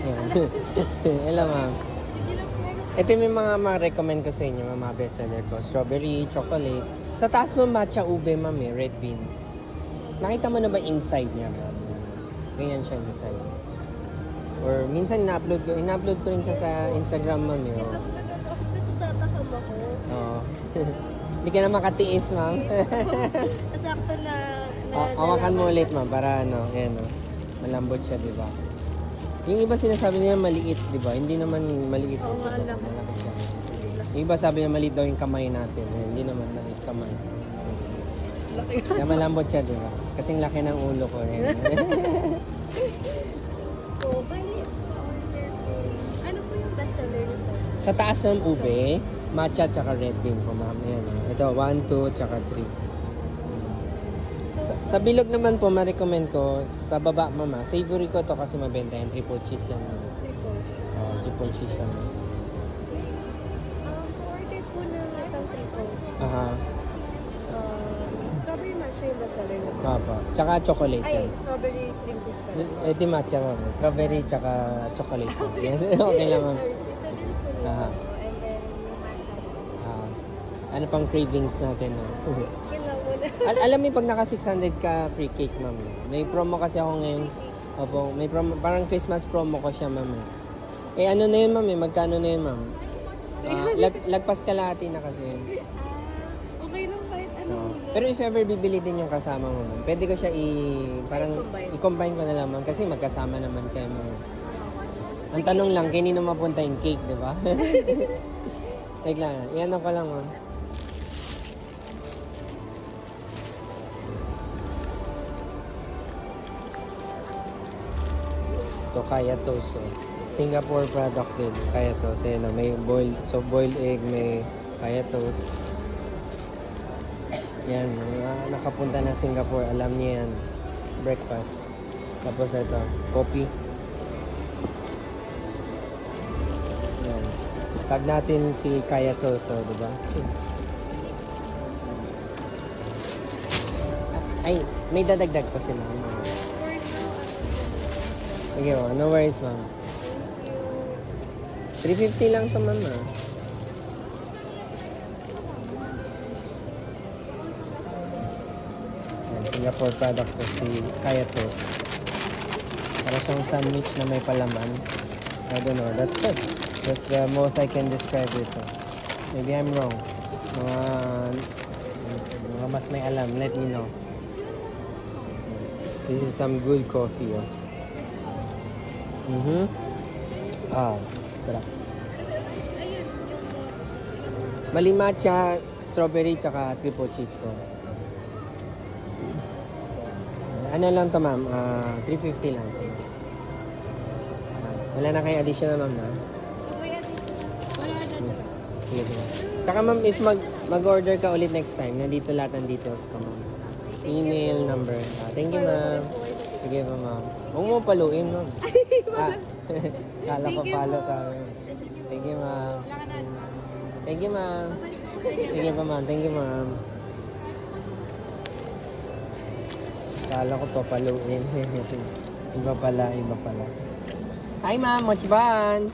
Yan. Hello, ma'am. Ito yung mga recommend ko sa inyo, mga bestseller ko. Strawberry, chocolate. Sa taas mo, matcha ube, ma'am, red bean. Nakita mo na ba inside niya, ma'am? Ganyan siya inside. Or minsan ina-upload ko rin siya sa Instagram, ma'am. Gusto tatakam ako. Oo. Hindi ka na makatiis, ma'am. Sakto na Hawakan mo ulit, ma'am, para ayan, malambot siya, di ba? Yung iba sinasabi niya maliit, di ba? Hindi naman maliit. Oo, Diba? malaki. Malaki siya. Yung iba sabi niya maliit daw yung kamay natin. Hindi naman maliit kamay. Laki. Kaya malambot siya, di ba? Kasing laki ng ulo ko. Eh. Oh, bali. Ano po yung bestseller niyo sa Sa taas, ma'am, ube, matcha, tsaka red bean po, ma'am. Ayan, ito, 1, 2, tsaka 3. Sa bilog naman po, ma-recommend ko, sa baba, mama, savory ko to kasi mabenta yan. Triple cheese yan. Triple. Triple cheese yan. Order po ng isang triple. Aha. Strawberry matcha yung bestseller niyo. Papa. Tsaka chocolate Ay, yan. strawberry cream cheese pala. Ito yung matcha, ma'am. Strawberry tsaka chocolate. Yes, okay lang, ma'am. Isa din po yun. Aha. And then yung matcha. Ano pang cravings natin, no? Yun lang muna. Alam mo, pag naka 600 ka, free cake, ma'am. May promo kasi ako ngayon. Opo, may promo, parang Christmas promo ko siya, ma'am. Ano na yun, ma'am? Magkano na yun, ma'am? Lagpas kalahati na kasi yun. Okay lang kahit ano. Pero if ever bibili din yung kasama mo, ma'am, pwede ko siya i-combine ko na lang, ma'am. Kasi magkasama naman kayo, ma'am. Ang tanong lang, kanino mapunta yung cake, di ba? Like lang, i-ano ko lang, ma'am. Ito, Kaya Toast. Singapore product din. Kaya Toast. Ayan, may boiled egg, may Kaya Toast. Yan, mga nakapunta ng Singapore, alam niya yan. Breakfast. Tapos ito, coffee. Yan. Tag natin si Kaya Toast, diba? Ay, may dadagdag pa sila. Sige, no worries, ma'am. 350 lang to, ma'am. Singapore product to si Kaya Toast. Para siyang sandwich na may palaman. I don't know, that's it. That's the most I can describe it. Maybe I'm wrong. Mga mas may alam, let me know. This is some good coffee. Sarap. Mali matcha, strawberry, tsaka triple cheese ko. Ano lang to, ma'am? 350 lang. Wala na kayo additional, ma'am, na? Sige, sige. Tsaka, ma'am, if mag-order ka ulit next time, nandito lahat ng details ko, ma'am. Email, number. Thank you, ma'am. Sige pa, ma'am. Huwag mo paluin, ma'am. Kala ko palo sa amin. Thank you, ma'am. Thank you, ma'am. Sige pa, ma'am. Thank you, ma'am. Kala ko papaluin. Iba pala, iba pala. Hi, ma'am. Much buns.